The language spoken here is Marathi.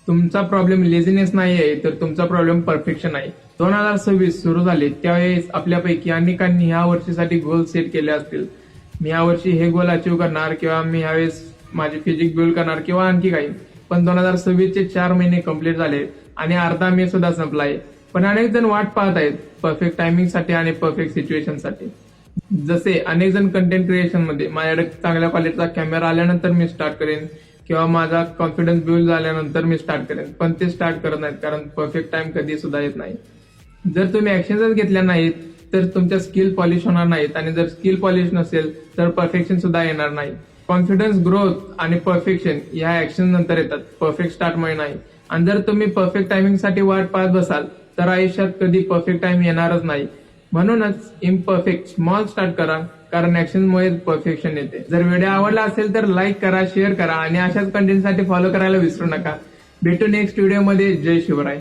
तुमचा प्रॉब्लेम लेझीनेस नाही आहे, तर तुमचा प्रॉब्लेम परफेक्शन आहे. 2026 सुरू झाले त्यावेळेस आपल्यापैकी अनेकांनी ह्या वर्षीसाठी गोल सेट केले असतील. मी यावर्षी हे गोल अचीव्ह करणार, किंवा मी ह्यावेळेस माझी फिजिक बिल्ड करणार, किंवा आणखी काही. पण 2026 चे 4 महिने कंप्लीट झाले आणि अर्धा मे सुद्धा संपलाय. पण अनेक जण वाट पाहत आहेत परफेक्ट टायमिंगसाठी आणि परफेक्ट सिच्युएशनसाठी. जसे अनेक जण कंटेंट क्रिएशन मध्ये माझ्याकडे चांगल्या क्वालिटीचा कॅमेरा आल्यानंतर मी स्टार्ट करेन, किंवा माझा कॉन्फिडन्स बिल्ड झाल्यानंतर मी स्टार्ट करेन, पण ते स्टार्ट करत नाहीत कारण परफेक्ट टाइम कधी सुद्धा येत नाही. जर तुम्ही ऍक्शनच घेतल्या नाहीत तर तुमच्या स्किल पॉलिश होणार नाहीत, आणि जर स्किल पॉलिश नसेल तर परफेक्शन सुद्धा येणार नाही. कॉन्फिडन्स, ग्रोथ आणि परफेक्शन ह्या ऍक्शन नंतर येतात, परफेक्ट स्टार्ट मुळे नाही. आणि जर तुम्ही परफेक्ट टायमिंगसाठी वाट पाहत बसाल तर आयुष्यात कधी परफेक्ट टाइम येणारच नाही. म्हणूनच इम्परफेक्ट स्मॉल स्टार्ट करा, कारण ऍक्शनमुळे परफेक्शन येते. जर व्हिडिओ आवडला असेल तर लाईक करा, शेअर करा आणि अशाच कंटेंटसाठी फॉलो करायला विसरू नका. भेटू नेक्स्ट व्हिडिओमध्ये. जय शिवराय.